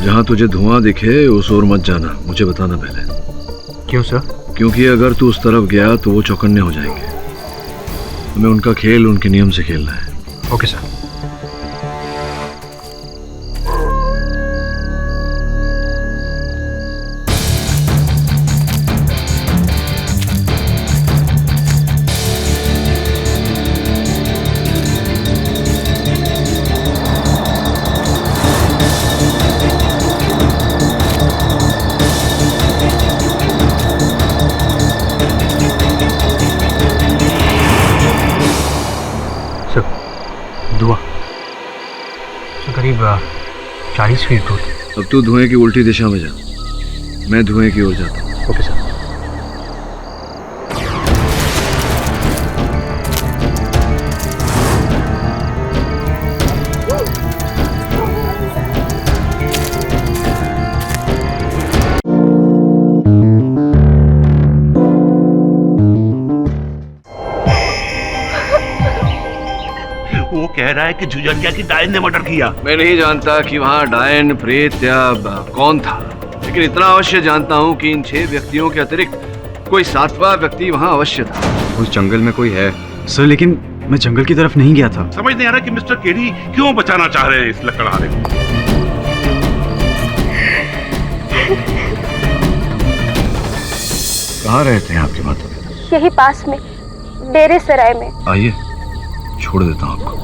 जहाँ तुझे धुआं दिखे उस ओर मत जाना, मुझे बताना पहले। क्यों सर? क्योंकि अगर तू उस तरफ गया तो वो चौकन्ने हो जाएंगे। हमें उनका खेल उनके नियम से खेलना है। Okay sir. धुआं करीब 40 फीट दूर। अब तू धुएं की उल्टी दिशा में जा, मैं धुएं की ओर जाता हूँ। Okay sir. वो कह रहा है कि जुजरिया की डायन ने मर्डर किया। मैं नहीं जानता कि वहाँ डायन, प्रेत या कौन था, लेकिन इतना अवश्य जानता हूँ कि इन 6 व्यक्तियों के अतिरिक्त कोई 7वां व्यक्ति वहाँ अवश्य था। उस जंगल में कोई है सर, लेकिन मैं जंगल की तरफ नहीं गया था। समझ नहीं आ रहा कि मिस्टर केरी क्यों बचाना चाह रहे हैं इस लकड़हारे को। कहाँ रहते हैं आपके माता पिता? यही पास में, डेरे सराय में। आइए, छोड़ देता हूँ आपको।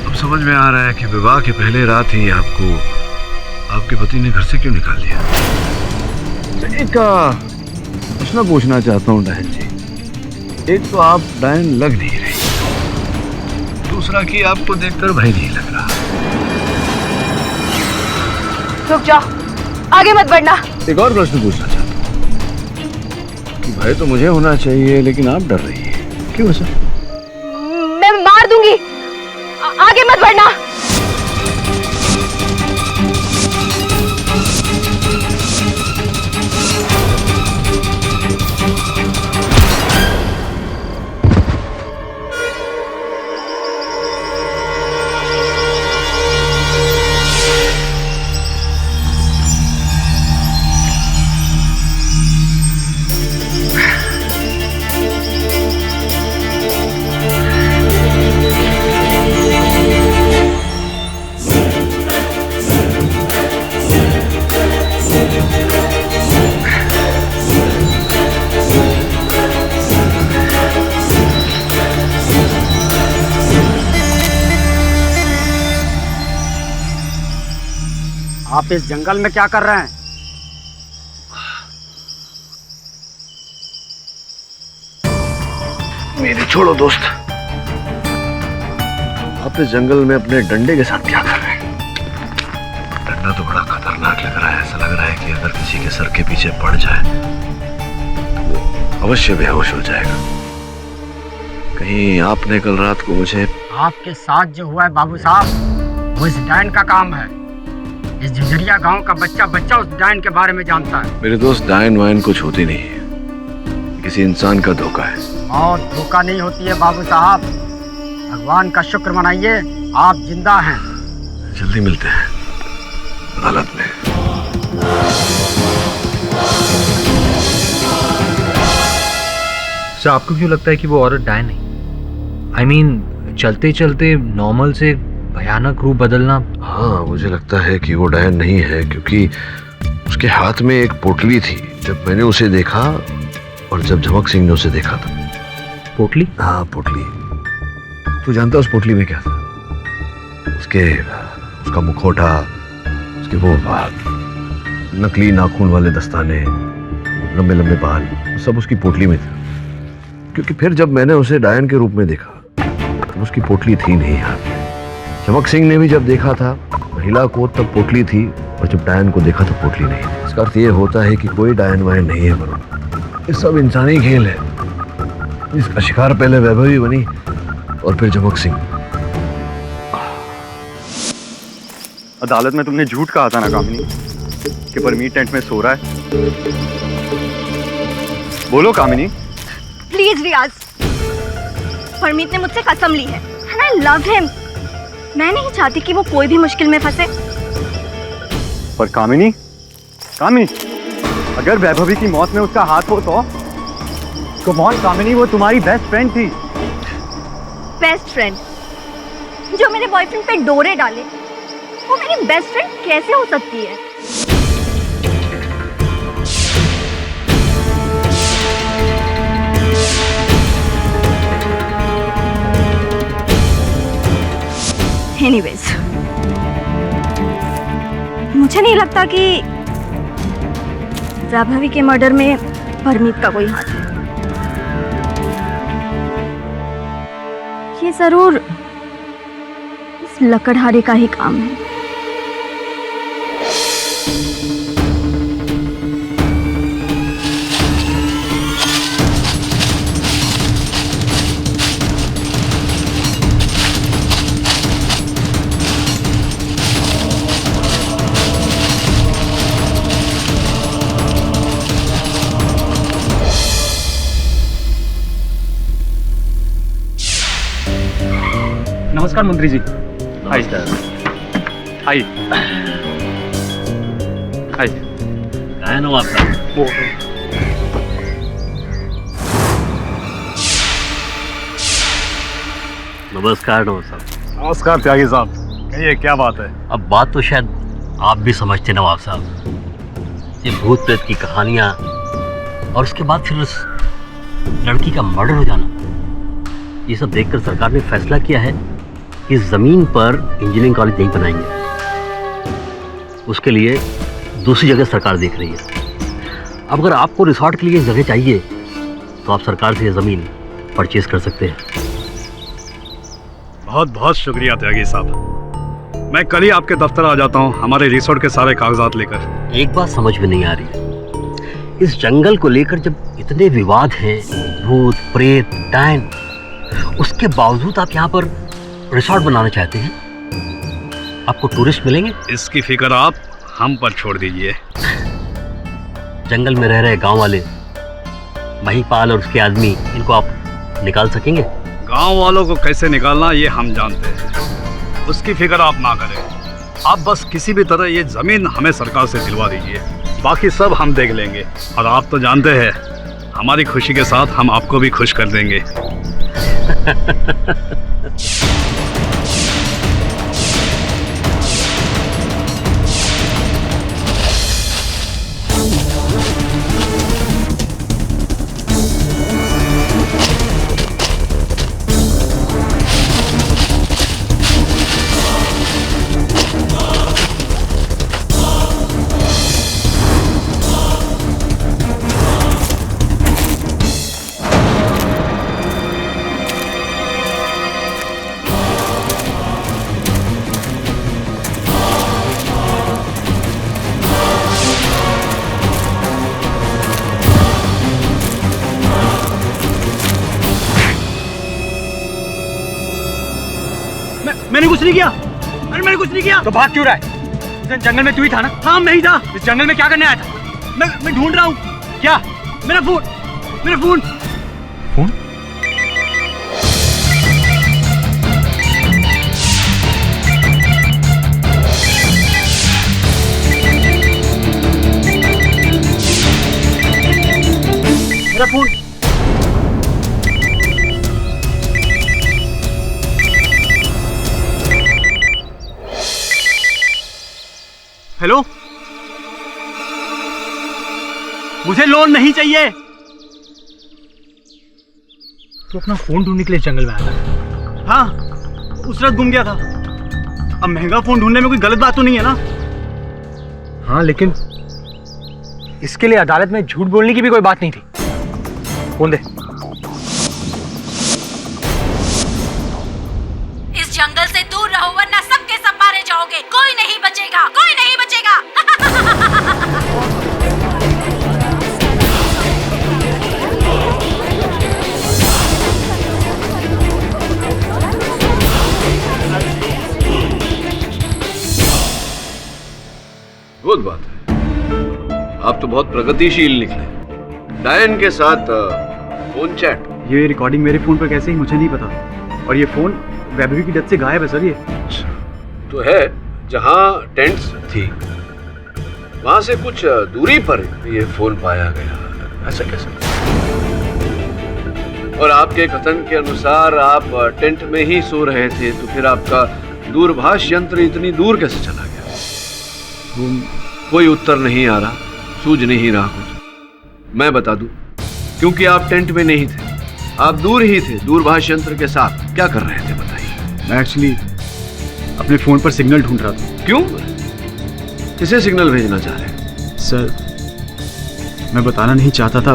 अब समझ में आ रहा है कि विवाह के पहले रात ही आपको आपके पति ने घर से क्यों निकाल दिया। एक प्रश्न पूछना चाहता हूँ डायन जी। एक तो आप डायन लग नहीं रही, दूसरा कि आपको देखकर भय नहीं लग रहा। रुक जाओ, आगे मत बढ़ना। एक और प्रश्न पूछना चाहता हूँ कि भय तो मुझे होना चाहिए लेकिन आप डर रही है, क्यों ऐसा? मैं मार दूंगी, आगे मत बढ़ना। आप इस जंगल में क्या कर रहे हैं? मेरी छोड़ो दोस्त, आप इस जंगल में अपने डंडे के साथ क्या कर रहे हैं? डंडा तो बड़ा खतरनाक लग रहा है। ऐसा लग रहा है कि अगर किसी के सर के पीछे पड़ जाए तो वो अवश्य बेहोश हो जाएगा। कहीं आपने कल रात को मुझे... आपके साथ जो हुआ है बाबू साहब, वो इस डायन का काम है। इस जुजरिया गांव का बच्चा बच्चा उस डायन के बारे में जानता है। मेरे दोस्त, डायन वायन कुछ होती नहीं है, किसी इंसान का धोखा है। मौत धोखा नहीं होती है बाबू साहब। भगवान का शुक्र मनाइए, आप जिंदा हैं। जल्दी मिलते हैं अदालत में। सर, आपको क्यों लगता है कि वो औरत डायन नहीं? I mean, चलते चलते नॉर्मल से भयानक रूप बदलना। हाँ, मुझे लगता है कि वो डायन नहीं है, क्योंकि उसके हाथ में एक पोटली थी जब मैंने उसे देखा और जब झमक सिंह ने उसे देखा था। पोटली? हाँ, पोटली। तू जानता उस पोटली में क्या था? उसका मुखौटा, उसके वो नकली नाखून वाले दस्ताने, लंबे लंबे बाल, सब उसकी पोटली में था। क्योंकि फिर जब मैंने उसे डायन के रूप में देखा तो उसकी पोटली थी नहीं हाथ में। झमक सिंह ने भी जब देखा था महिला को तब पोटली थी, और जब डायन को देखा तो पोटली नहीं थी। इसका अर्थ ये होता है कि कोई डायन वायन नहीं है वरुण। ये सब इंसानी खेल है, जिसका शिकार पहले वैभवी बनी और फिर झमक सिंह। अदालत में तुमने झूठ कहा था ना कामिनी कि परमीत टेंट में सो रहा है। बोलो कामिनी। प्लीज रियाज, परमीत ने मुझसे कसम ली है and I love him। मैं नहीं चाहती कि वो कोई भी मुश्किल में फंसे। पर कामिनी, अगर वैभवी की मौत में उसका हाथ हो तो कम ऑन कामिनी, वो तुम्हारी बेस्ट फ्रेंड थी। बेस्ट फ्रेंड जो मेरे बॉयफ्रेंड पे डोरे डाले, वो मेरी बेस्ट फ्रेंड कैसे हो सकती है? एनीवेज, मुझे नहीं लगता कि वैभवी के मर्डर में परमीत का कोई हाथ है। ये जरूर इस लकड़हारे का ही काम है। नमस्कार मंत्री जी। हाय हाय हाय। काय नाव आपका? नमस्कार नमस्कार त्यागी साहब, कहिए क्या बात है? अब बात तो शायद आप भी समझते नवाब साहब, ये भूत प्रेत की कहानियां और उसके बाद फिर उस लड़की का मर्डर हो जाना, ये सब देखकर सरकार ने फैसला किया है कि जमीन पर इंजीनियरिंग कॉलेज नहीं बनाएंगे। उसके लिए दूसरी जगह सरकार देख रही है। अब अगर आपको रिसोर्ट के लिए जगह चाहिए तो आप सरकार से ये जमीन परचेज कर सकते हैं। बहुत बहुत शुक्रिया त्यागी साहब, मैं कल ही आपके दफ्तर आ जाता हूँ हमारे रिसोर्ट के सारे कागजात लेकर। एक बात समझ में नहीं आ रही, इस जंगल को लेकर जब इतने विवाद हैं, भूत प्रेत डायन, उसके बावजूद आप यहाँ पर रिसोर्ट बनाना चाहते हैं। आपको टूरिस्ट मिलेंगे? इसकी फिक्र आप हम पर छोड़ दीजिए। जंगल में रह रहे गांव वाले महिपाल और उसके आदमी, इनको आप निकाल सकेंगे? गांव वालों को कैसे निकालना ये हम जानते हैं, उसकी फिक्र आप ना करें। आप बस किसी भी तरह ये जमीन हमें सरकार से दिलवा दीजिए, बाकी सब हम देख लेंगे। और आप तो जानते हैं हमारी खुशी के साथ हम आपको भी खुश कर देंगे। मैंने कुछ नहीं किया। अरे मैंने कुछ नहीं किया। तो भाग क्यों रहा है? इस जंगल में तू ही था ना? हाँ मैं ही था। इस जंगल में क्या करने आया था? मैं ढूंढ रहा हूँ। क्या? मेरा फोन। फोन? मेरा फोन। हेलो, मुझे लोन नहीं चाहिए। तो अपना फोन ढूंढने के लिए जंगल में आया था? हाँ, उस रात गुम गया था। अब महंगा फोन ढूंढने में कोई गलत बात तो नहीं है ना? हाँ, लेकिन इसके लिए अदालत में झूठ बोलने की भी कोई बात नहीं थी। फोन दे। इस जंगल से दूर रहो वरना सबके सब मारे जाओगे। कोई नहीं बचेगा, कोई नहीं बचेगा। बहुत बात है। आप तो बहुत प्रगतिशील निकले। डायन के साथ फोन चैट। ये रिकॉर्डिंग मेरे फ़ोन पर कैसे ही मुझे नहीं पता। और ये फ़ोन वैभवी की डेथ से गायब है सर। ये तो है जहाँ टेंट्स थी वहां से कुछ दूरी पर ये फोन पाया गया, ऐसा कैसे? और आपके कथन के अनुसार आप टेंट में ही सो रहे थे, तो फिर आपका दूरभाष यंत्र इतनी दूर कैसे चला गया? कोई उत्तर नहीं आ रहा, सूझ नहीं रहा कुछ। मैं बता दूं, क्योंकि आप टेंट में नहीं थे, आप दूर ही थे दूरभाष यंत्र के साथ। क्या कर रहे थे बताइए? मैं एक्चुअली अपने फ़ोन पर सिग्नल ढूंढ रहा था। क्यों? किसे सिग्नल भेजना चाह रहे हैं? सर मैं बताना नहीं चाहता था।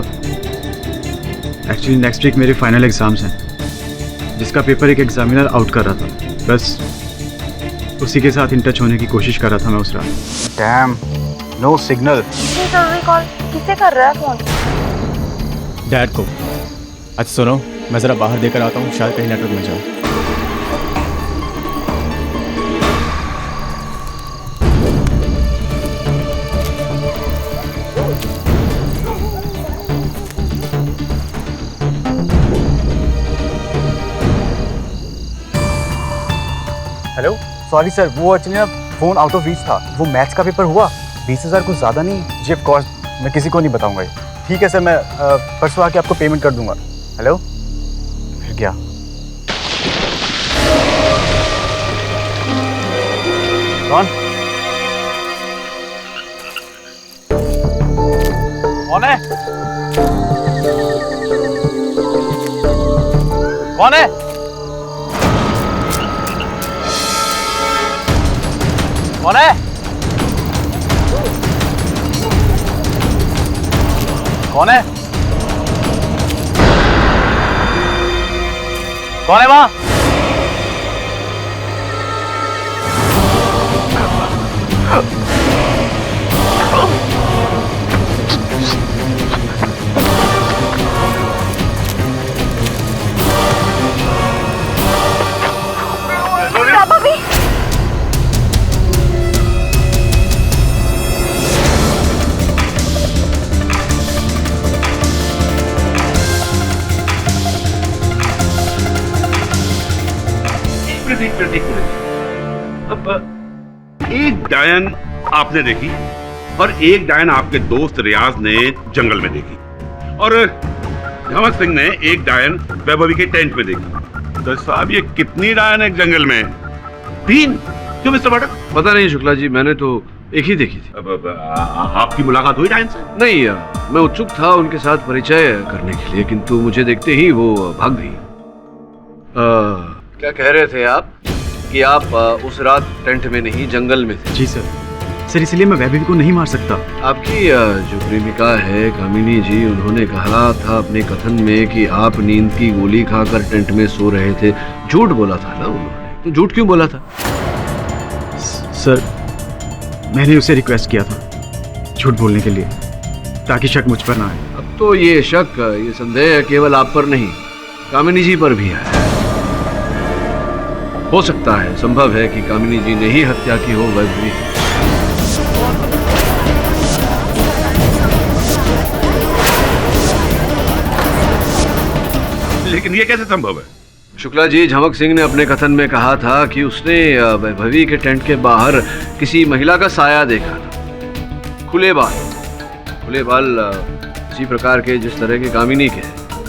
एक्चुअली नेक्स्ट वीक मेरे फाइनल एग्जाम्स हैं, जिसका पेपर एक एग्जामिनर आउट कर रहा था। बस उसी के साथ इन टच होने की कोशिश कर रहा था मैं उस रात। Damn, no signal. जरूरी कॉल किसे कर रहा है फोन? डैड को। अच्छा सुनो, मैं ज़रा बाहर देकर आता हूँ, शायद कहीं नेटवर्क मिल जाए। हेलो, सॉरी सर, वो एक्चुअली ना फ़ोन आउट ऑफ रीच था। वो मैथ्स का पेपर हुआ। 20,000 कुछ ज़्यादा नहीं जी, ऑफ कोर्स मैं किसी को नहीं बताऊंगा ये। ठीक है सर, मैं परसों आके आपको पेमेंट कर दूंगा। हेलो, फिर क्या? कौन कौन है? कौन है? कौन है? कौन है? कौन है वहां? अब एक डायन आपने देखी और एक डायन आपके दोस्त रियाज ने जंगल में देखी, और झमक सिंह ने एक डायन वैभवी के टेंट में देखी। तो साहब ये कितनी डायन एक जंगल में? 3? क्यों मिस्टर भट्ट? पता नहीं शुक्ला जी, मैंने तो एक ही देखी थी। अब आपकी मुलाकात हुई डायन से? नहीं, मैं उत्सुक था उनके साथ परिचय करने के लिए, किंतु मुझे देखते ही वो भाग गई। क्या कह रहे थे आप कि आप उस रात टेंट में नहीं जंगल में थे? जी सर। सर इसलिए मैं वैभवी को नहीं मार सकता। आपकी जो प्रेमिका है कामिनी जी, उन्होंने कहा था अपने कथन में कि आप नींद की गोली खाकर टेंट में सो रहे थे। झूठ बोला था ना उन्होंने, तो झूठ क्यों बोला था? सर मैंने उसे रिक्वेस्ट किया था झूठ बोलने के लिए, ताकि शक मुझ पर ना आए। अब तो ये शक, ये संदेह केवल आप पर नहीं, कामिनी जी पर भी है। हो सकता है, संभव है कि कामिनी जी ने ही हत्या की हो वैभवी। लेकिन ये कैसे संभव है? शुक्ला जी, झमक सिंह ने अपने कथन में कहा था कि उसने वैभवी के टेंट के बाहर किसी महिला का साया देखा था। खुले बाल इसी प्रकार के जिस तरह के कामिनी के,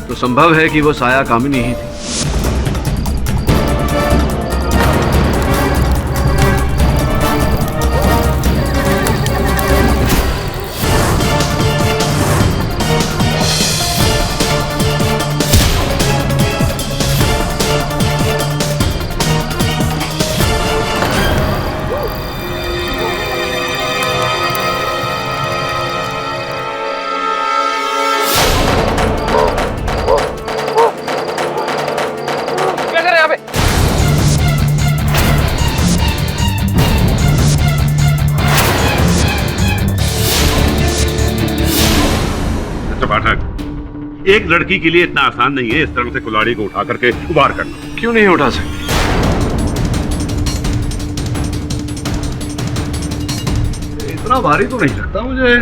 तो संभव है कि वो साया कामिनी ही थी। एक लड़की के लिए इतना आसान नहीं है इस तरह से कुल्हाड़ी को उठा करके वार करना। क्यों नहीं उठा सकती? इतना भारी तो नहीं लगता मुझे।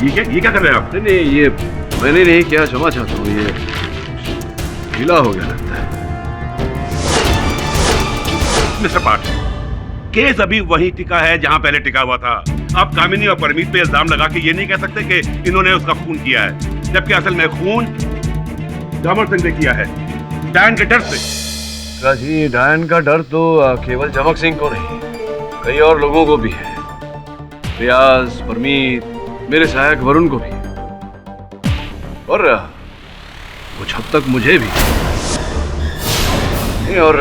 ये क्या कर रहे हैं आप? नहीं, ये मैंने नहीं किया, क्षमा चाहता हूँ, ये ढीला हो गया लगता है। मिस्टर पाठ, केस अभी वहीं टिका है जहां पहले टिका हुआ था। आप कामिनी और परमीत पे इल्जाम लगा के ये नहीं कह सकते कि इन्होंने उसका खून किया है, जबकि असल में खून जामर सिंह ने किया है, डायन के डर से। जी, डायन का डर तो केवल चमक सिंह को नहीं, कई और लोगों को भी है। रियाज, परमीत, मेरे सहायक वरुण को भी, और कुछ हद तक मुझे भी। और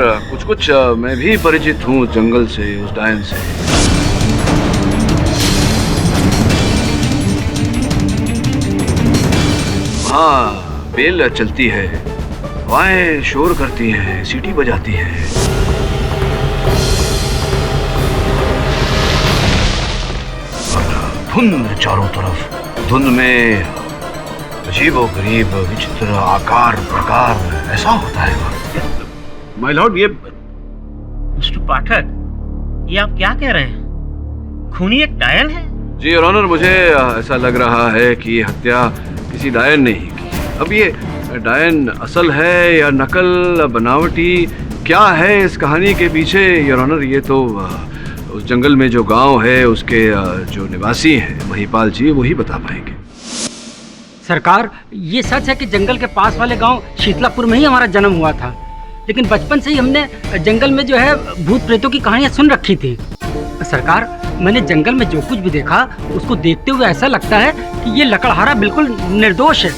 कुछ मैं भी परिचित हूँ जंगल से, उस डायन से। हाँ, बेल चलती है, हवाएं शोर करती हैं, सीटी बजाती है। धुंध चारों तरफ, धुंध में अजीबोगरीब विचित्र आकार प्रकार ऐसा होता है। माय लॉर्ड, ये मिस्टर पाठक, ये आप क्या कह रहे हैं? खूनी एक डायन है? जी योर ऑनर, मुझे ऐसा लग रहा है कि ये हत्या किसी डायन ने ही की। अब ये डायन असल है या नकल, बनावटी, क्या है इस कहानी के पीछे योर ऑनर, ये तो उस जंगल में जो गांव है उसके जो निवासी हैं महिपाल जी, वही बता पाएंगे। सरकार, ये सच है कि जंगल के पास वाले गांव शीतलापुर में ही हमारा जन्म हुआ था, लेकिन बचपन से ही हमने जंगल में जो है भूत प्रेतों की कहानियां सुन रखी थी। सरकार, मैंने जंगल में जो कुछ भी देखा उसको देखते हुए ऐसा लगता है कि ये लकड़हारा बिल्कुल निर्दोष है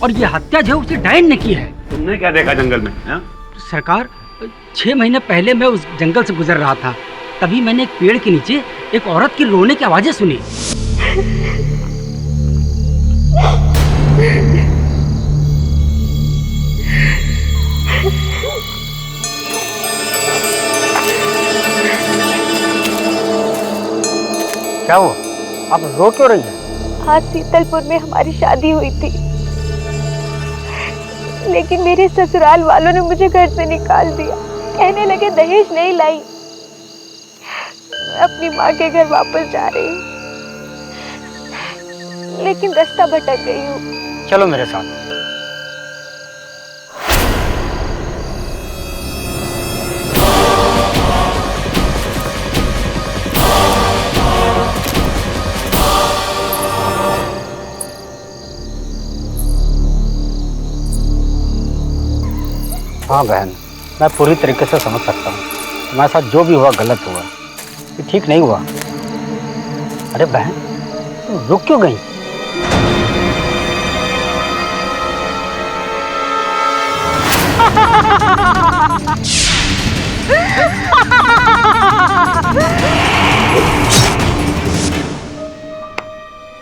और ये हत्या जो है उसे डायन ने की है। तुमने क्या देखा जंगल में? सरकार, 6 महीने पहले मैं उस जंगल से गुजर रहा था, तभी मैंने एक पेड़ के नीचे एक औरत की रोने की आवाजें सुनी। क्या हुआ? आप रो क्यों रही हैं? आज शीतलपुर में हमारी शादी हुई थी, लेकिन मेरे ससुराल वालों ने मुझे घर से निकाल दिया। कहने लगे दहेज नहीं लाई। मैं अपनी माँ के घर वापस जा रही हूँ, लेकिन रास्ता भटक गई हूँ। चलो मेरे साथ। हाँ बहन, मैं पूरी तरीके से समझ सकता हूँ, तुम्हारे साथ जो भी हुआ गलत हुआ, ये ठीक नहीं हुआ। अरे बहन, तुम रुक क्यों गई?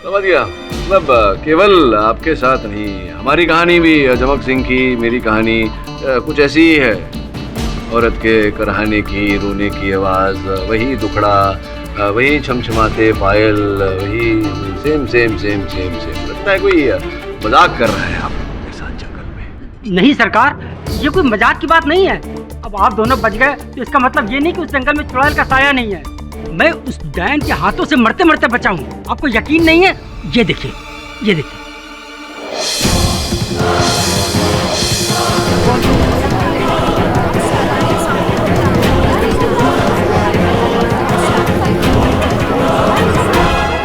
समझ गया, मतलब केवल आपके साथ नहीं, हमारी कहानी भी चमक सिंह की, मेरी कहानी कुछ ऐसी ही है। औरत के कराहने की, रोने की आवाज, वही दुखड़ा, वही छमछमाते पायल, वही same same same same same. लगता है कोई मजाक कर रहा है आपके साथ जंगल में। नहीं सरकार, ये कोई मजाक की बात नहीं है। अब आप दोनों बच गए तो इसका मतलब ये नहीं कि उस जंगल में चुड़ैल का साया नहीं है। मैं उस डायन के हाथों से मरते मरते बचा हूँ। आपको यकीन नहीं है? ये देखिए, ये देखिए।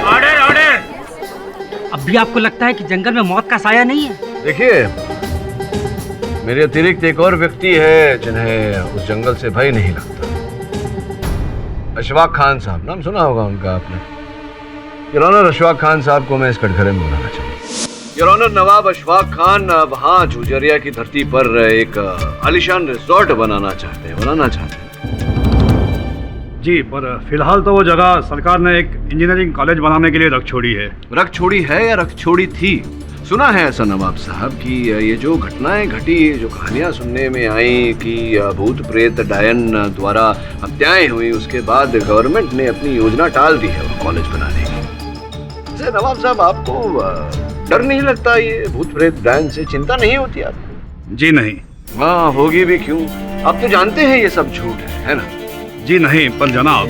Order, order. अब भी आपको लगता है कि जंगल में मौत का साया नहीं है? देखिए, मेरे अतिरिक्त एक और व्यक्ति है जिन्हें उस जंगल से भय नहीं लगता। अशफाक खान साहब, नाम सुना होगा उनका आपने। योर ऑनर, अशफाक खान साहब को मैं इस कटघरे में बुलाना चाहूँगा। योर ऑनर, नवाब अशफाक खान वहाँ झुझरिया की धरती पर एक आलिशान रिजॉर्ट बनाना चाहते हैं। जी, पर फिलहाल तो वो जगह सरकार ने एक इंजीनियरिंग कॉलेज बनाने के लिए रख छोड़ी है। रख छोड़ी है या रख छोड़ी थी? सुना है ऐसा नवाब साहब कि ये जो घटनाएं घटी, जो कहानियां सुनने में आई कि भूत प्रेत डायन द्वारा हत्याएं हुई, उसके बाद गवर्नमेंट ने अपनी योजना टाल दी है वो कॉलेज बनाने की। वैसे नवाब साहब, आपको डर नहीं लगता ये भूत प्रेत डायन से? चिंता नहीं होती आपको? जी नहीं। हाँ, होगी भी क्यों। आप तो जानते हैं ये सब झूठ है ना? जी नहीं, पर जनाब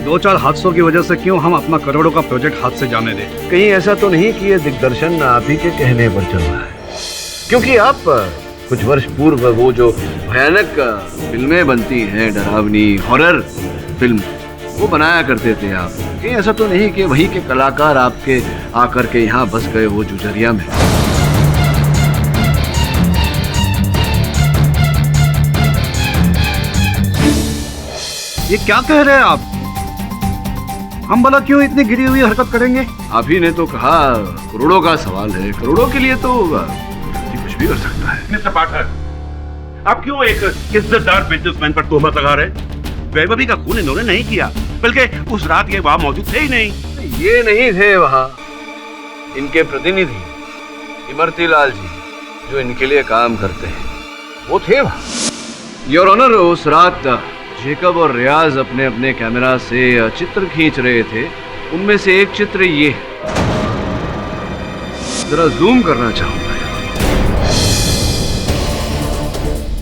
2-4 हादसों की वजह से क्यों हम अपना करोड़ों का प्रोजेक्ट हाथ से जाने दें? कहीं ऐसा तो नहीं कि ये दिग्दर्शन आप ही के कहने पर चल रहा है? क्योंकि आप कुछ वर्ष पूर्व वो जो भयानक फिल्में बनती हैं, डरावनी हॉरर फिल्म, वो बनाया करते थे आप। कहीं ऐसा तो नहीं कि वही के कलाकार आपके आकर के यहाँ बस गए वो जुझरिया में? ये क्या कह रहे हैं आप? हम भला क्यों इतनी गिरी हुई हरकत करेंगे? आप ही ने तो कहा करोड़ों का सवाल है, करोड़ों के लिए तो कुछ भी कर सकता है। मिस्टर पाठक, आप क्यों एक इज्जतदार बिजनेसमैन पर तोहमत लगा रहे? वैभवी का खून इन्होंने नहीं किया, बल्कि उस रात ये वहां मौजूद थे ही नहीं। ये नहीं थे वहां, इनके प्रतिनिधि इमरती लाल जी जो इनके लिए काम करते हैं, वो थे वहां। योर ऑनर, उस रात जेकब और रियाज अपने अपने कैमरा से चित्र खींच रहे थे। उनमें से एक चित्र ये है, जरा जूम करना चाहूंगा।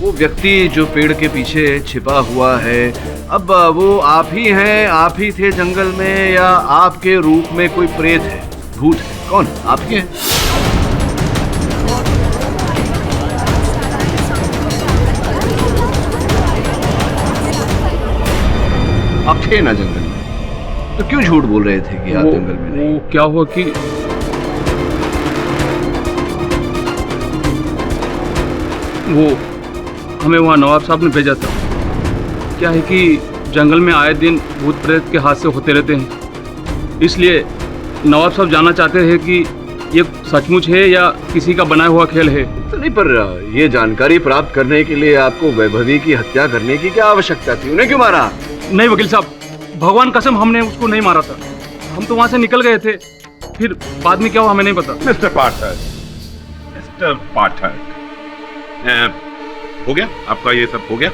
वो व्यक्ति जो पेड़ के पीछे छिपा हुआ है, अब वो आप ही हैं, आप ही थे जंगल में, या आपके रूप में कोई प्रेत है, भूत है? कौन? आपके हैं? आप थे ना जंगल में, तो क्यों झूठ बोल रहे थे कि आप जंगल में नहीं? वो क्या हुआ कि वो हमें वहाँ नवाब साहब ने भेजा था। क्या है कि जंगल में आए दिन भूत प्रेत के हादसे होते रहते हैं, इसलिए नवाब साहब जानना चाहते हैं कि ये सचमुच है या किसी का बनाया हुआ खेल है। तो नहीं, पर ये जानकारी प्राप्त करने के लिए आपको वैभवी की हत्या करने की क्या आवश्यकता थी? उन्हें क्यों मारा? नहीं वकील साहब, भगवान कसम हमने उसको नहीं मारा था। हम तो वहाँ से निकल गए थे, फिर बाद में क्या हुआ हमें नहीं पता। मिस्टर पाठक, हो गया आपका? ये सब हो गया?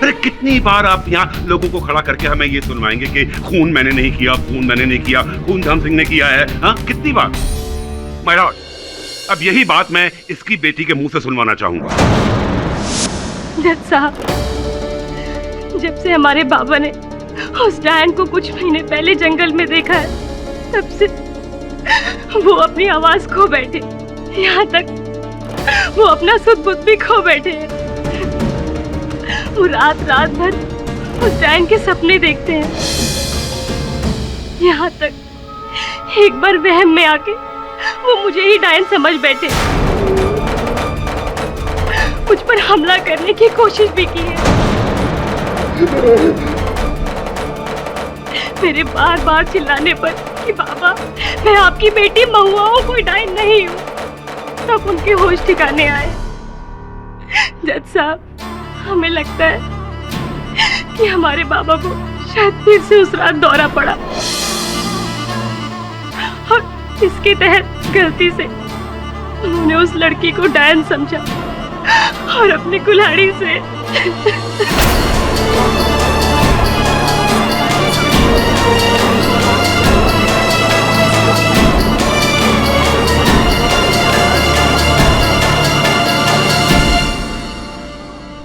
अरे कितनी बार आप यहाँ लोगों को खड़ा करके हमें ये सुनवाएंगे कि खून मैंने नहीं किया, खून मैंने नहीं किया, खून धन सिंह ने किया है? हाँ, कितनी बार? माय लॉर्ड, अब यही बात मैं इसकी बेटी के मुंह से सुनवाना चाहूंगा। जज साहब, जब से हमारे बाबा ने उस डायन को कुछ महीने पहले जंगल में देखा है, तब से वो अपनी आवाज खो बैठे, यहाँ तक वो अपना सुध बुद्ध भी खो बैठे हैं। वो रात भर उस डायन के सपने देखते हैं, यहाँ तक एक बार वहम में आके वो मुझे ही डायन समझ बैठे, मुझ पर हमला करने की कोशिश भी की है। मेरे बार चिल्लाने पर कि बाबा मैं आपकी बेटी महुआ हूँ, कोई डायन नहीं हूँ, तब उनके होश ठिकाने आए। जज साहब, हमें लगता है कि हमारे बाबा को शायद फिर से उस रात दौरा पड़ा और इसके तहत गलती से उन्होंने उस लड़की को डायन समझा और अपनी कुल्हाड़ी से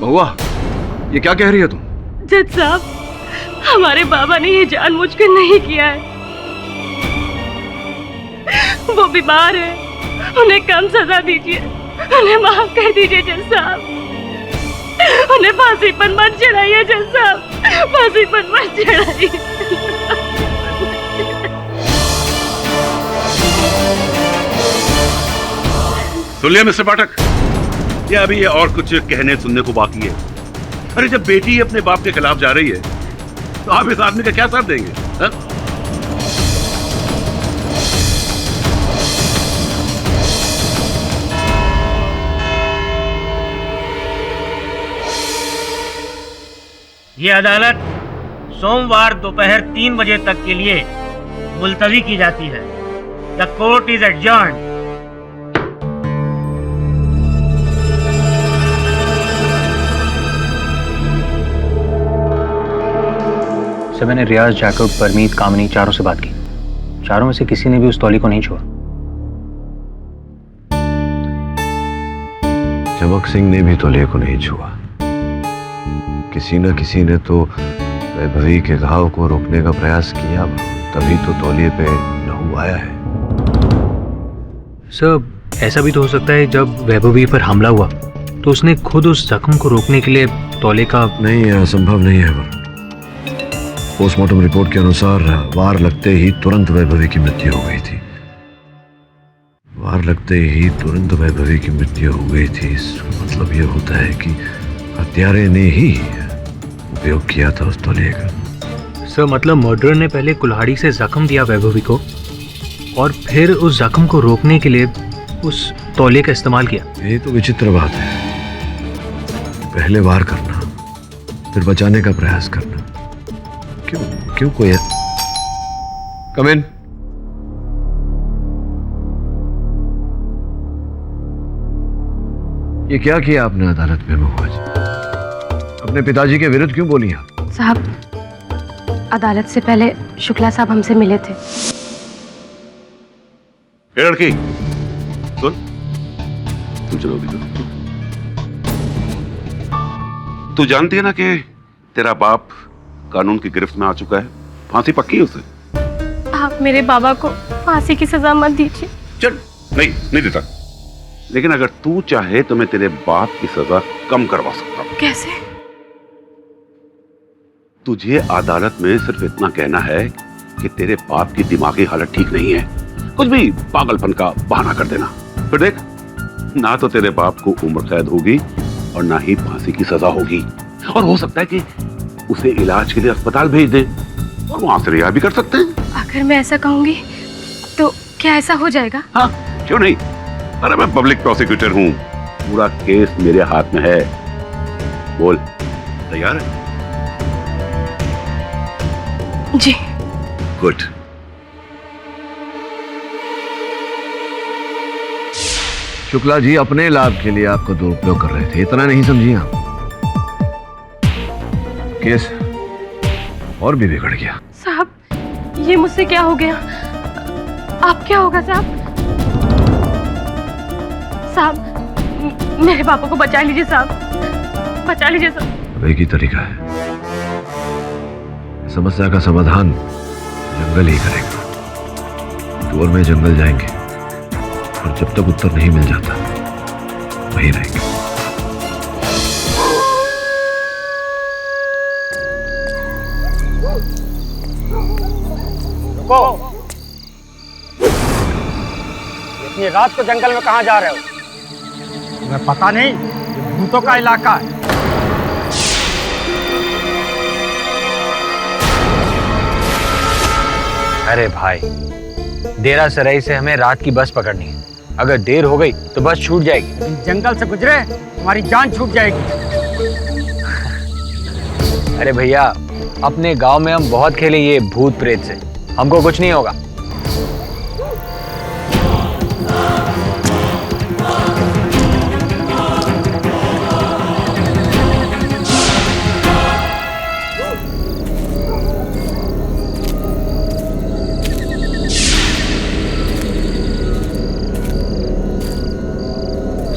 बहुआ, ये क्या कह रही है तुम? जज साहब, हमारे बाबा ने ये जानबूझकर नहीं किया है। वो बीमार है, उन्हें कम सजा दीजिए, उन्हें माफ कर दीजिए जज साहब। उन्हें फांसी पर मत चढ़ाइए जज साहब, फांसी पर मत चढ़ाइए। सुन लिया मिस्टर पाठक, या अभी ये और कुछ कहने सुनने को बाकी है? अरे जब बेटी अपने बाप के खिलाफ जा रही है, तो आप इस आदमी का क्या साथ देंगे? हा? ये अदालत सोमवार दोपहर 3 बजे तक के लिए मुलतवी की जाती है। The court is adjourned. Sir, मैंने रियाज, जैकब, परमीत, कामनी चारों से बात की। चारों में से किसी ने भी उस तौली को नहीं छुआ। चमक सिंह ने भी तौलिए को नहीं छुआ। किसी न किसी ने तो वैभवी के घाव को रोकने का प्रयास किया, तभी तो तौलिए पे लहू आया है। सर ऐसा भी तो हो सकता है जब वैभवी पर हमला हुआ तो उसने खुद उस जख्म को रोकने के लिए तौले का। नहीं, असंभव नहीं है। पोस्टमार्टम रिपोर्ट के अनुसार वार लगते ही तुरंत वैभवी की मृत्यु हो गई थी। वार लगते ही तुरंत वैभवी की मृत्यु हो गई थी। इसका मतलब यह होता है कि हत्यारे ने ही उपयोग किया था उस तौलिए का। सर मतलब मर्डर ने पहले कुल्हाड़ी से जख्म दिया वैभवी को और फिर उस जख्म को रोकने के लिए उस तौलिए का इस्तेमाल किया। ये तो विचित्र बात है। पहले वार करना, फिर बचाने का प्रयास करना। क्यों कोई कम इन। ये क्या किया आपने अदालत में महुआ जी? अपने पिताजी के विरुद्ध क्यों बोली आप? साहब अदालत से पहले शुक्ला साहब हमसे मिले थे। ए लड़की सुन, तू चलोगी तू जानती है ना कि तेरा बाप कानून की गिरफ्त में आ चुका है। फांसी पक्की है उसे। आप मेरे बाबा को फांसी की सजा मत दीजिए। चल नहीं देता, लेकिन अगर तू चाहे तो मैं तेरे बाप की सजा कम करवा सकता हूं। कैसे? तुझे अदालत में सिर्फ इतना कहना है कि तेरे बाप की दिमागी हालत ठीक नहीं है, कुछ भी पागलपन का बहाना कर देना। फिर देख, ना तो तेरे बाप को उम्र कैद होगी और ना ही फांसी की सजा होगी, और हो सकता है कि उसे इलाज के लिए अस्पताल भेज दे और वहां से रिहा भी कर सकते हैं। अगर मैं ऐसा कहूंगी तो क्या ऐसा हो जाएगा? हाँ, क्यों नहीं। अरे मैं पब्लिक प्रोसिक्यूटर हूँ, पूरा केस मेरे हाथ में है। बोल, तैयार है? जी। गुड। शुक्ला जी अपने लाभ के लिए आपको दुरुपयोग कर रहे थे, इतना नहीं समझिए आप। केस और भी बिगड़ गया। साहब ये मुझसे क्या हो गया? आप क्या होगा साहब? साहब मेरे पापा को बचा लीजिए साहब, बचा लीजिए साहब। एक ही तरीका है, समस्या का समाधान जंगल ही करेगा। तू और मैं जंगल जाएंगे और जब तक उत्तर नहीं मिल जाता वहीं रहेंगे। रुको, इतनी रात को जंगल में कहाँ जा रहे हो? तुम्हें पता नहीं ये भूतों का इलाका है। अरे भाई, देरा सराई से हमें रात की बस पकड़नी है। अगर देर हो गई तो बस छूट जाएगी। लेकिन जंगल से गुजरे तुम्हारी जान छूट जाएगी। अरे भैया, अपने गांव में हम बहुत खेले ये भूत प्रेत से, हमको कुछ नहीं होगा।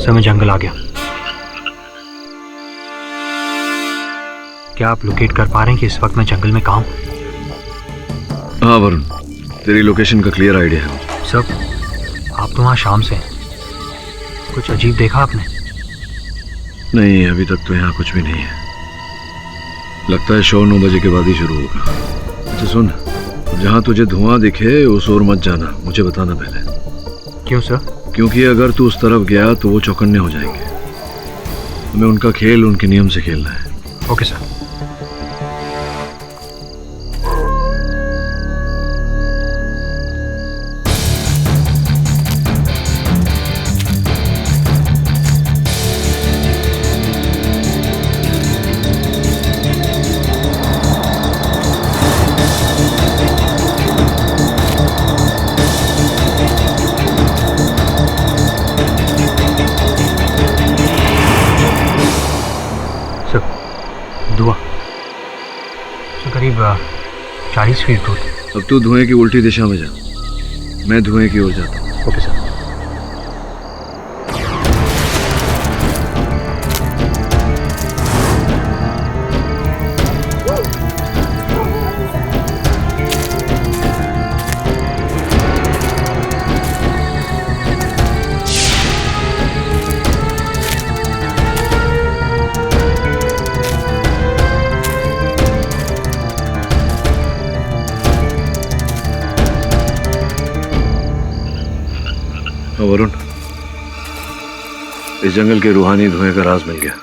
समय जंगल आ गया। क्या आप लोकेट कर पा रहे हैं कि इस वक्त मैं जंगल में कहाँ हूँ? हाँ वरुण, तेरी लोकेशन का क्लियर आइडिया है। सब आप तो वहाँ शाम से हैं। कुछ अजीब देखा आपने? नहीं, अभी तक तो यहाँ कुछ भी नहीं है। लगता है शो 9 बजे के बाद ही शुरू होगा। अच्छा सुन, जहाँ तुझे धुआं दिखे उस ओर मत जाना, मुझे बताना पहले। क्यों सर? क्योंकि अगर तू उस तरफ गया तो वो चौकन्ने हो जाएंगे। हमें उनका खेल उनके नियम से खेलना है। Okay sir. करीब 40 फीट दूर। अब तू धुएं की उल्टी दिशा में जा, मैं धुएं की ओर जाता हूँ। Okay sir. वरुण, इस जंगल के रूहानी धुएं का राज मिल गया।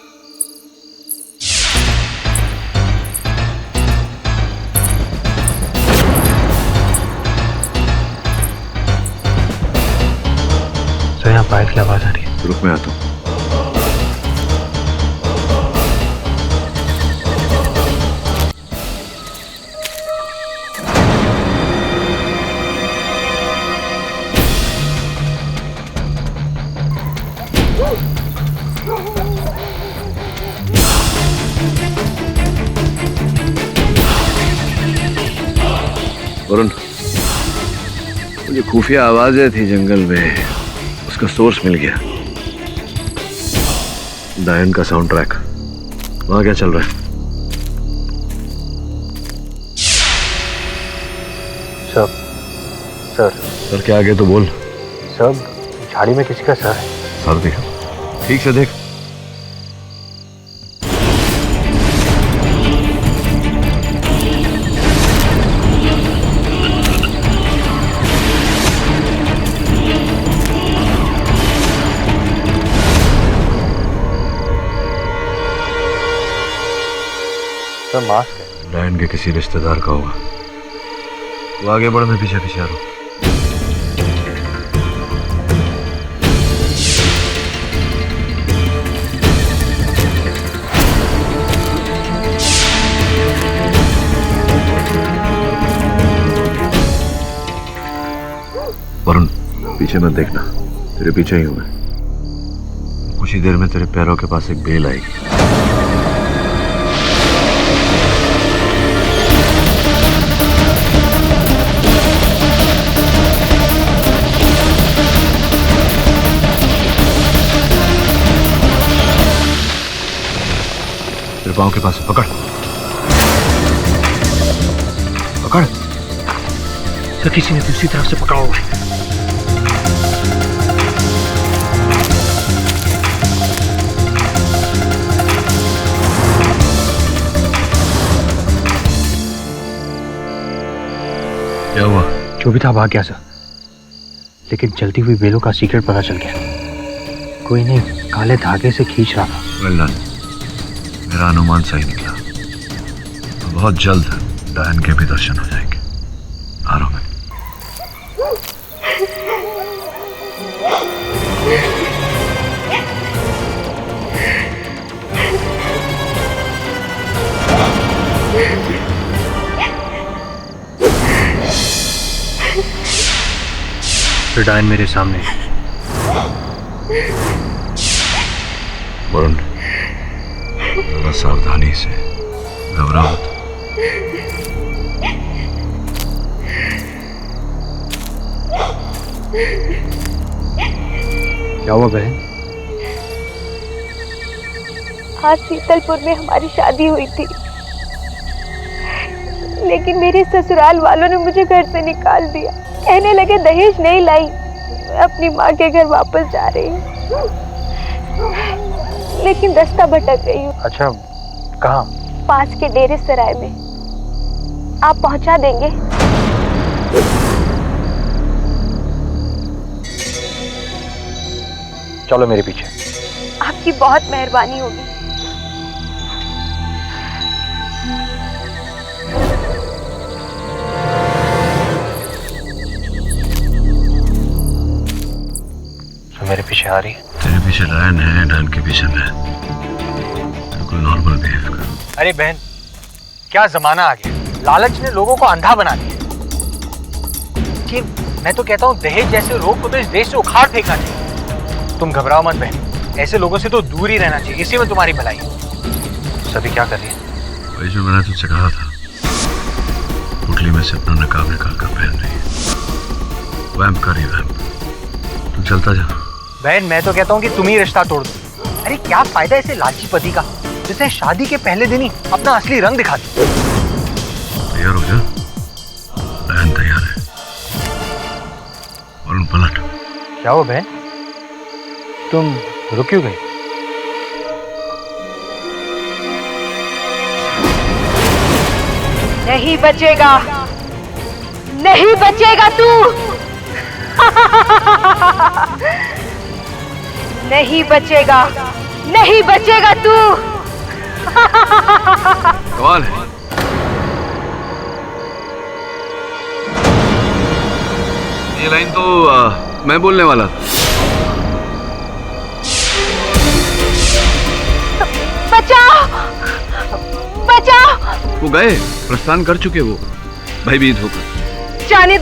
तो यहाँ बाइक की आवाज आ रही है। रुक, मैं आता हूँ। वरुण, मुझे खुफिया आवाजें थी जंगल में, उसका सोर्स मिल गया। डायन का साउंड ट्रैक। वहां क्या चल रहा है? सर क्या आगे तो बोल। सब झाड़ी में किसी का सर है। सर देखो, ठीक से देख। सर मास्क है। डायन के किसी रिश्तेदार का होगा। वो आगे बढ़, मैं पीछे पीछे आ रहा हूँ। वरुण, पीछे मत देखना, तेरे पीछे ही हूं मैं। कुछ ही देर में तेरे पैरों के पास एक बेल आएगी। तेरे पाँव के पास है, पकड़ पकड़। सर किसी ने दूसरी तरफ से पकड़ा हुआ है। क्या हुआ? जो भी था भाग गया सर, लेकिन चलती हुई बेलों का सीक्रेट पता चल गया। कोई नहीं काले धागे से खींच रहा था। वेल डन, मेरा अनुमान सही निकला। तो बहुत जल्द डायन के भी दर्शन हो जाएंगे। आ रहा हूं मैं। फिर डायन मेरे सामने। वरुण, थोड़ा सावधानी से, घबराओ मत। क्या हुआ बहन? आज शीतलपुर में हमारी शादी हुई थी, लेकिन मेरे ससुराल वालों ने मुझे घर से निकाल दिया। कहने लगे दहेज नहीं लाई, मैं अपनी माँ के घर वापस जा रही हूँ, लेकिन रास्ता भटक गई हूँ। अच्छा, कहाँ? पास के डेरे सराय में। आप पहुँचा देंगे? चलो मेरे पीछे। आपकी बहुत मेहरबानी होगी। तो मेरे पीछे आ रही है? तेरे पीछे डायन है, डायन के पीछे मैं। बिल्कुल नॉर्मल बिहेव कर। अरे बहन, क्या जमाना आ गया। लालच ने लोगों को अंधा बना दिया। कि मैं तो कहता हूँ दहेज जैसे रोग को तो इस देश से उखाड़ फेंकना चाहिए। तुम घबराओ मत बहन, ऐसे लोगों से तो दूर ही रहना चाहिए, इसी में तुम्हारी भलाई है। सभी क्या कर रही है? वही जो मैंने तुझसे कहा था, पुतली में से अपना नकाब निकाल कर पहन रही है। वैम्प कर रही है, वैम्प। तू चलता जा। बहन मैं तो कहता हूँ कि तुम ही रिश्ता तोड़ दो। अरे क्या फायदा ऐसे लालची पति का, जिसे शादी के पहले दिन ही अपना असली रंग दिखा दो। तैयार हो जा, बहन तैयार है। और पलट। क्या हुआ बहन, तुम रुक क्यों गई? नहीं बचेगा, नहीं बचेगा तू। नहीं बचेगा, नहीं बचेगा तू। कमाल है। ये लाइन तो मैं बोलने वाला था। बचाओ, बचाओ। वो गए, प्रस्थान कर चुके वो, भयभीत होकर। जाने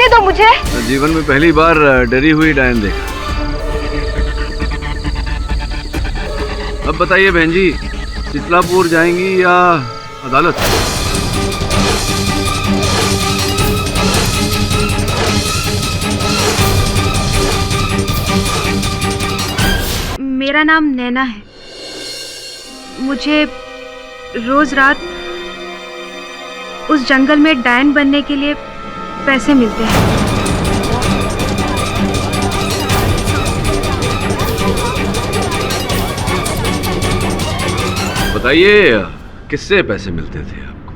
दो मुझे। जीवन में पहली बार डरी हुई डायन देखा। अब बताइए बहन जी, शीतलापुर जाएंगी या अदालत? मेरा नाम नैना है। मुझे रोज रात उस जंगल में डायन बनने के लिए पैसे मिलते हैं। बताइए किससे पैसे मिलते थे आपको?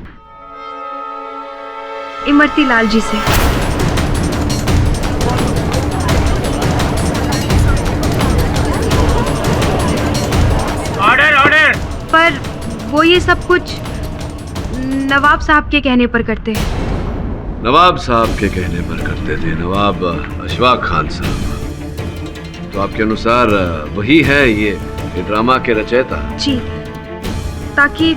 इमरती लाल जी से। Order order. पर वो ये सब कुछ नवाब साहब के कहने पर करते हैं। नवाब साहब के कहने पर करते थे? नवाब अशफाक खान साहब। तो आपके अनुसार वही है ये ड्रामा के रचयिता? जी, ताकि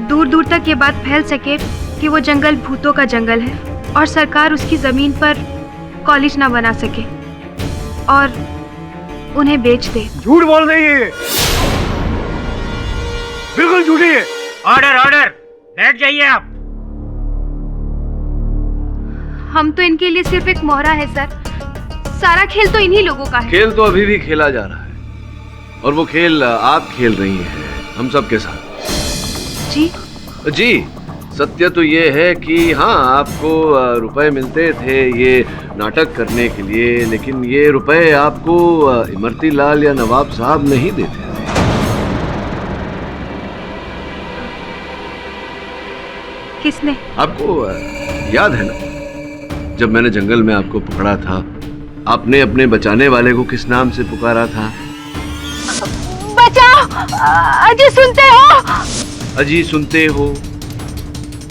दूर दूर तक ये बात फैल सके कि वो जंगल भूतों का जंगल है और सरकार उसकी जमीन पर कॉलेज ना बना सके और उन्हें बेच दे। झूठ बोल रही है, बिल्कुल झूठी है। ऑर्डर ऑर्डर, बैठ जाइए आप। हम तो इनके लिए सिर्फ एक मोहरा है सर। सारा खेल तो इन्हीं लोगों का है। खेल तो अभी भी खेला जा रहा है और वो खेल आप खेल रही हैं हम सब के साथ। जी जी, सत्य तो ये है कि हाँ, आपको रुपए मिलते थे ये नाटक करने के लिए, लेकिन ये रुपए आपको इमरती लाल या नवाब साहब नहीं देते थे। किसने? आपको याद है ना, जब मैंने जंगल में आपको पकड़ा था, आपने अपने बचाने वाले को किस नाम से पुकारा था? बचाओ, अजी सुनते हो? अजी सुनते हो।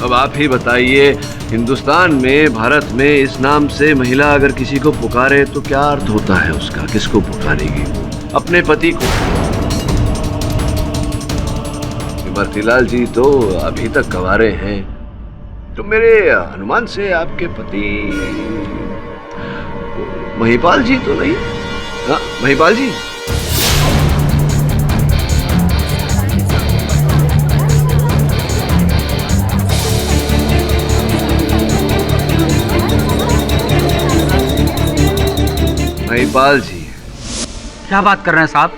अब आप ही बताइए, हिंदुस्तान में, भारत में इस नाम से महिला अगर किसी को पुकारे तो क्या अर्थ होता है उसका? किसको पुकारेगी? अपने पति को। इमरती लाल जी तो अभी तक गंवारे हैं, तो मेरे अनुमान से आपके पति महिपाल जी तो नहीं? हाँ, महिपाल जी। महिपाल जी। क्या बात कर रहे हैं साहब?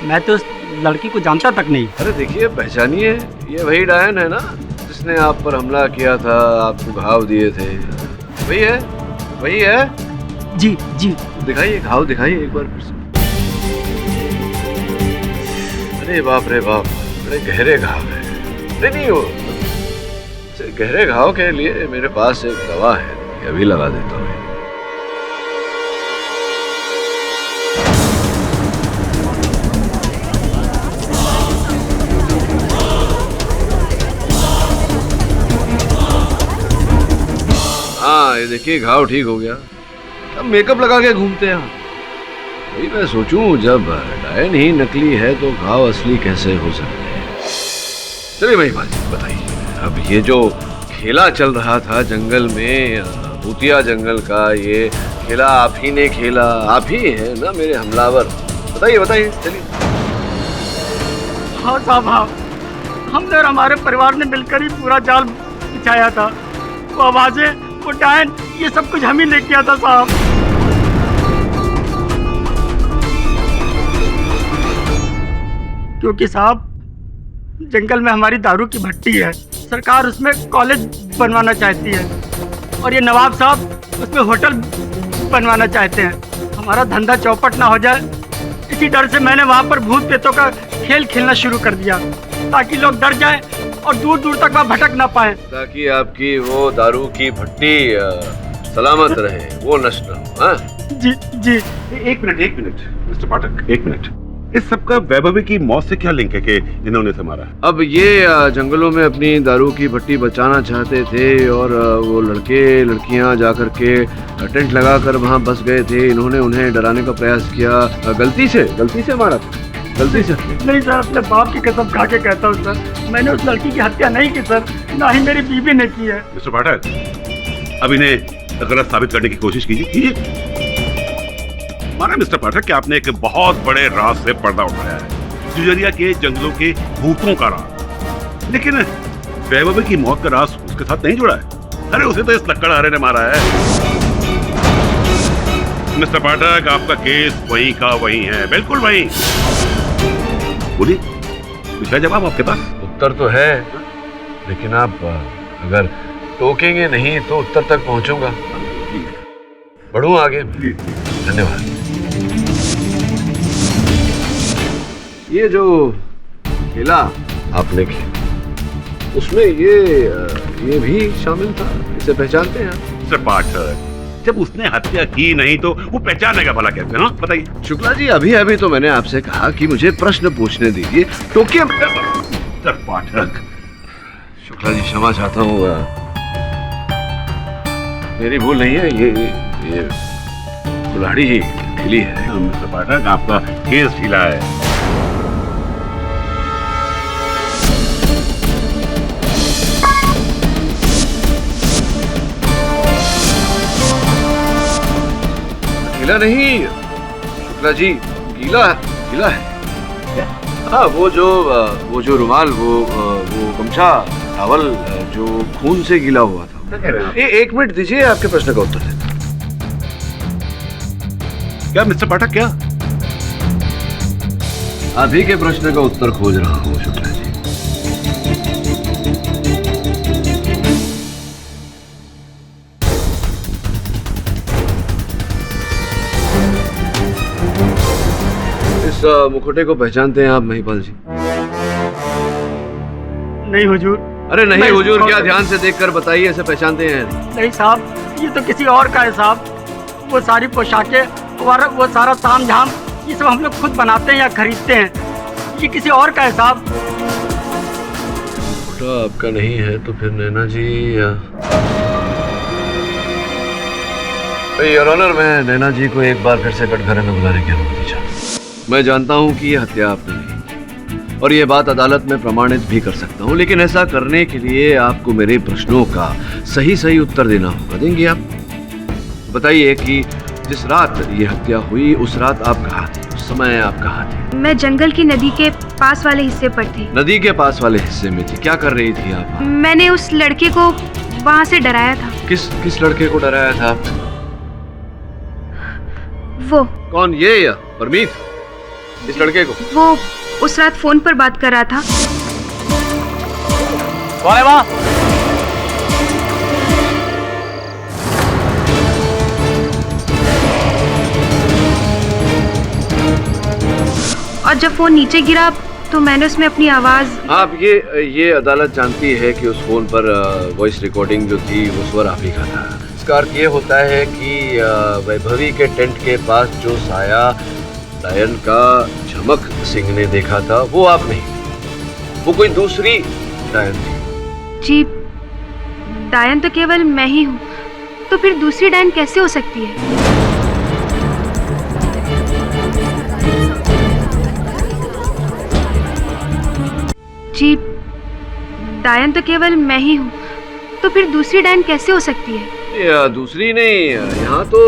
मैं तो उस लड़की को जानता तक नहीं। अरे देखिए, पहचानिए, ये वही डायन है ना जिसने आप पर हमला किया था, आपको घाव दिए थे। वही है, वही है। जी जी। दिखाइए घाव, दिखाइए एक बार फिर से। अरे बाप रे बाप, बड़े गहरे घाव है। नहीं हो, गहरे घाव के लिए मेरे पास एक दवा है, अभी लगा देता हूँ। हाँ, ये देखिए घाव ठीक हो गया। अब मेकअप लगा के घूमते हैं। वही मैं सोचूं, जब डायन ही नकली है तो घाव असली कैसे हो सकते हैं? चलिए महिपाल जी बताइए, अब ये जो खेला चल रहा था जंगल में, भूतिया जंगल का, ये खेला आप ही ने खेला? आप ही है ना मेरे हमलावर? बताइए बताइए, चलिए। हाँ साहब, हाँ, हमने और हमारे परिवार ने मिलकर ही पूरा जाल बिछाया था। वो आवाजें, वो डायन, ये सब कुछ हम ही ने किया था साहब। क्योंकि साहब, जंगल में हमारी दारू की भट्टी है, सरकार उसमें कॉलेज बनवाना चाहती है और ये नवाब साहब उसमें होटल बनवाना चाहते हैं। हमारा धंधा चौपट ना हो जाए, इसी डर से मैंने वहाँ पर भूत प्रेतों का खेल खेलना शुरू कर दिया, ताकि लोग डर जाएं और दूर दूर तक वहाँ भटक ना पाए। ताकि आपकी वो दारू की भट्टी सलामत रहे, वो नष्ट न हो। हाँ? जी जी। एक मिनट मिस्टर पाठक, एक मिनट। इस सबका वैभवी की मौत से क्या लिंक है कि इन्होंने इसे मारा? अब ये जंगलों में अपनी दारू की भट्टी बचाना चाहते थे और वो लड़के लड़कियां जाकर के टेंट लगाकर वहां बस गए थे। इन्होंने उन्हें डराने का प्रयास किया। गलती से मारा था, गलती से। नहीं सर, अपने बाप की कसम खा के कहता हूँ सर, मैंने उस लड़की की हत्या नहीं की सर, ना ही मेरी बीवी ने की है। मिस्टर पाठक, अब इन्हें गलत साबित करने की कोशिश कीजिए। माना मिस्टर पाठक कि आपने एक बहुत बड़े राज से पर्दा उठाया है, जुजरिया के जंगलों के भूतों का राज, लेकिन वैभवी की मौत का राज उसके साथ नहीं जुड़ा है। अरे उसे तो इस लक्कड़हारे ने मारा है। मिस्टर पाठक, आपका केस वही का वही है, बिल्कुल वही। बोलिए, कुछ है जवाब आपके पास? उत्तर तो है, लेकिन आप अगर टोकेंगे नहीं तो उत्तर तक पहुंचूंगा। बढ़ूं आगे? धन्यवाद। ये जो केला आपने किया, उसमें ये भी शामिल था, इसे पहचानते हैं आप? मिस्टर पाठक, जब उसने हत्या की नहीं तो वो पहचानेगा भला कैसे? हाँ बताइए। शुक्ला जी, अभी तो मैंने आपसे कहा कि मुझे प्रश्न पूछने दीजिए। टोकिए। मिस्टर पाठक। शुक्ला जी, क्षमा चाहता हूँ, मेरी भूल नहीं है। ये कुल्हाड़ी ही ढीली है। मिस्टर पाठक, आपका केस ढीला है। गीला नहीं शुक्ला जी, गीला है। हाँ, वो जो रुमाल, वो गमछा, टॉवल जो खून से गीला हुआ था। एक मिनट दीजिए, आपके प्रश्न का उत्तर देता। क्या मिस्टर पाठक, क्या आप ही के प्रश्न का उत्तर खोज रहा हूँ शुक्ला जी। इस मुखौटे को पहचानते हैं आप महिपाल जी? नहीं हुजूर। अरे नहीं हुजूर क्या, ध्यान से देखकर बताइए, इसे पहचानते हैं? नहीं साहब, ये तो किसी और का है साहब। वो सारी पोशाकें और वो सारा ताम झाम, ये सब हम लोग खुद बनाते हैं या खरीदते हैं। ये किसी और का है साहब। मुखौटा आपका नहीं है तो फिर नैना जी योर ऑनर, मैं नैना जी को एक बार फिर से कटघरे में बुलाने की अनुमति चाहता हूँ। मैं जानता हूँ कि ये हत्या आपने नहीं की और ये बात अदालत में प्रमाणित भी कर सकता हूँ, लेकिन ऐसा करने के लिए आपको मेरे प्रश्नों का सही उत्तर देना होगा। देंगे आप? बताइए कि जिस रात ये हत्या हुई उस रात आप कहाँ थे? उस समय आप कहाँ थे? मैं जंगल की नदी के पास वाले हिस्से पर थी। नदी के पास वाले हिस्से में थी? क्या कर रही थी आप? मैंने उस लड़के को वहाँ से डराया था। किस लड़के को डराया था आप? वो कौन? ये या परमीत? इस लड़के को? वो उस रात फोन पर बात कर रहा था। कौन है वहाँ? और जब फोन नीचे गिरा तो मैंने उसमें अपनी आवाज। आप ये अदालत जानती है कि उस फोन पर वॉइस रिकॉर्डिंग जो थी वो स्वर आप ही का था। इसका अर्थ ये होता है कि वैभवी के टेंट के पास जो साया डायन का झमक सिंह ने देखा था वो आप नहीं, वो कोई दूसरी डायन थी। जी, डायन तो केवल मैं ही हूँ, तो फिर दूसरी डायन कैसे हो सकती है? जी, डायन तो केवल मैं ही हूँ, तो फिर दूसरी डायन कैसे हो सकती है? दूसरी नहीं, यहाँ तो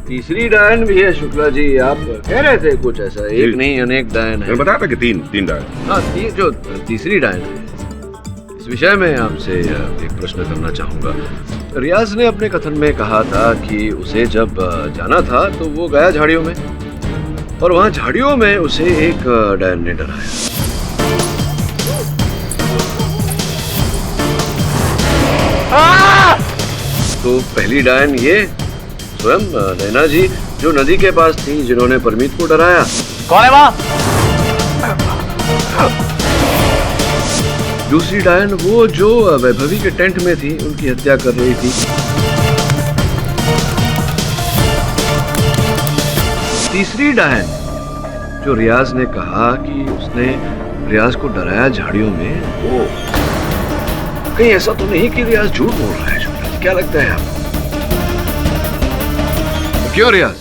तीसरी डायन भी है शुक्ला जी। आप कह रहे थे कुछ ऐसा, एक नहीं अनेक डायन है। बताया था कि तीन डायन। हाँ, जो तीसरी डायन है, इस विषय में आपसे एक प्रश्न करना चाहूँगा। रियाज ने अपने कथन में कहा था कि उसे जब जाना था तो वो गया झाड़ियों में और वहाँ झाड़ियों में उसे एक डायन ने डराया। तो पहली डायन ये स्वयं नैना जी जो नदी के पास थी, जिन्होंने परमीत को डराया। कौन है वहाँ? दूसरी डायन वो जो वैभवी के टेंट में थी, उनकी हत्या कर रही थी। तीसरी डायन जो रियाज ने कहा कि उसने रियाज को डराया झाड़ियों में, वो कहीं ऐसा तो नहीं कि रियाज झूठ बोल रहा है? शुभराज, क्या लगता है आपको? तो क्यों रियाज,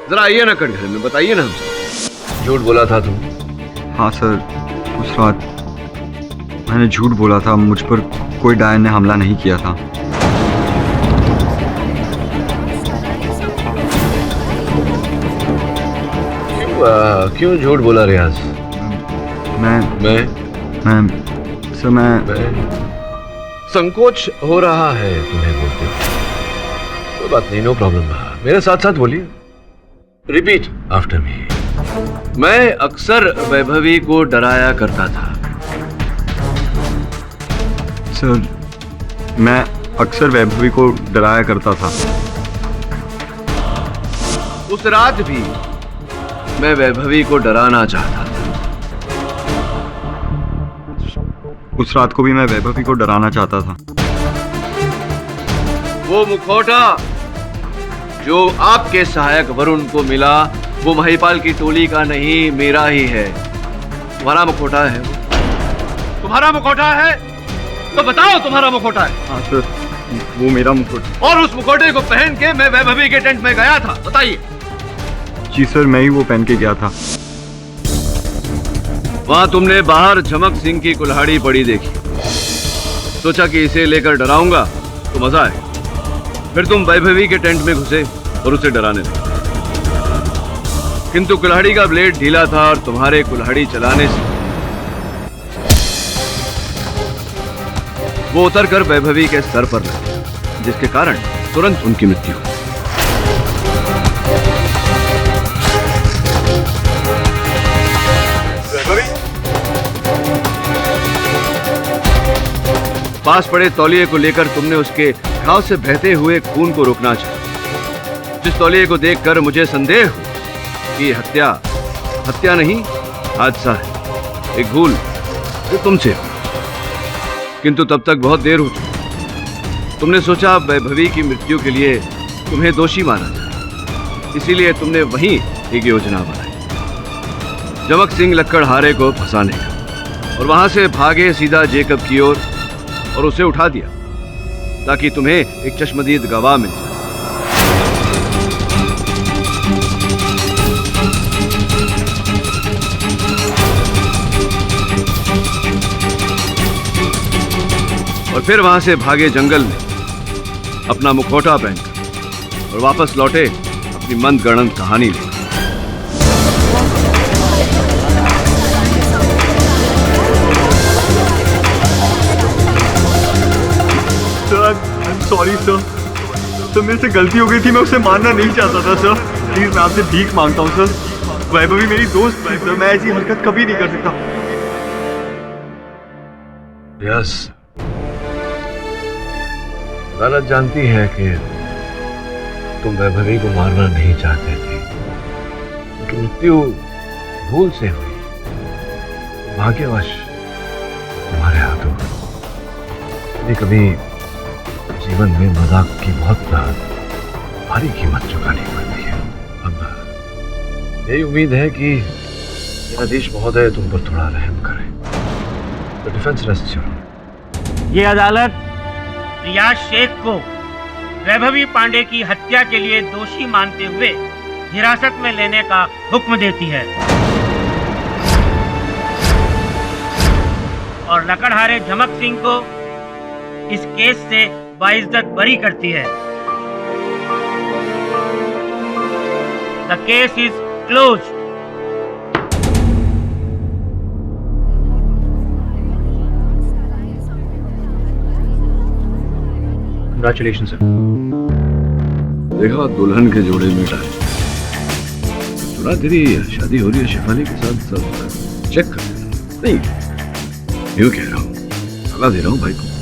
जरा आइए ना कटघरे में, बताइए ना हमसे। झूठ बोला था तुम? हाँ सर, उस रात मैंने झूठ बोला था। मुझ पर कोई डायन ने हमला नहीं किया था। क्यों झूठ बोला रियाज? मैं संकोच हो रहा है तुम्हें बोलते हुए। कोई बात नहीं, नो प्रॉब्लम। मेरे साथ साथ बोलिए, रिपीट आफ्टर मी। मैं अक्सर वैभवी को डराया करता था। सर, मैं अक्सर वैभवी को डराया करता था। उस रात भी मैं वैभवी को डराना चाहता था। उस रात को भी मैं वैभवी को डराना चाहता था। वो मुखौटा जो आपके सहायक वरुण को मिला, वो महिपाल की टोली का नहीं, मेरा ही है। तुम्हारा मुखौटा है वो? तुम्हारा मुखौटा है तो बताओ, तुम्हारा मुखौटा है? हाँ सर, वो मेरा मुखौटा। और उस मुखौटे को पहन के मैं वैभवी के टेंट में गया था, बताइए। जी सर, मैं ही वो पहन के गया था। वहां तुमने बाहर झमक सिंह की कुल्हाड़ी पड़ी देखी, सोचा कि इसे लेकर डराऊंगा तो मजा आए। फिर तुम वैभवी के टेंट में घुसे और उसे डराने लगे, किंतु कुल्हाड़ी का ब्लेड ढीला था और तुम्हारे कुल्हाड़ी चलाने से वो उतरकर वैभवी के सर पर लगा, जिसके कारण तुरंत उनकी मृत्यु हुई। पास पड़े तौलिए को लेकर तुमने उसके घाव से बहते हुए खून को रोकना चाहा, जिस तौलिए को देखकर मुझे संदेह हुआ कि हत्या नहीं, हादसा है, एक भूल जो तुमसे हो। किंतु तब तक बहुत देर हो चुकी। तुमने सोचा वैभवी की मृत्यु के लिए तुम्हें दोषी माना जाए, इसीलिए तुमने वहीं एक योजना बनाई, झमक सिंह लक्कड़हारे को फंसाने का, और वहां से भागे सीधा जेकब की ओर और उसे उठा दिया ताकि तुम्हें एक चश्मदीद गवाह मिल जाए। और फिर वहां से भागे जंगल में अपना मुखौटा पहनकर और वापस लौटे अपनी मंद गणंत कहानी लेकर। सॉरी सर, मेरे से गलती हो गई थी। मैं उसे मारना नहीं चाहता था सर। प्लीज, मैं आपसे भीख मांगता हूँ सर। वैभवी मेरी दोस्त थी सर, मैं ऐसी हरकत कभी नहीं कर सकता। यस, अदालत जानती है कि तुम वैभवी को मारना नहीं चाहते थे, उनकी मृत्यु भूल से हुई, भाग्यवश तुम्हारे हाथों। कभी कभी जीवन में मजाक की बहुत भारी कीमत चुकानी पड़ती है। अब यही उम्मीद है कि न्यायाधीश महोदय तुम पर थोड़ा रहम करें। तो डिफेंस रेस्ट करो। ये अदालत रियाज शेख को वैभवी पांडे की हत्या के लिए दोषी मानते हुए हिरासत में लेने का हुक्म देती है और लकड़हारे झमक सिंह को इस केस से बाइज्जत बरी करती है। The case is closed. Congratulations, sir. देखा, दुल्हन के जोड़े में डाल। सुना तेरी शादी हो रही है शिफाली के साथ, सब चेक कर। नहीं, यूं कह रहा हूँ, सलाह दे रहा हूँ भाई को।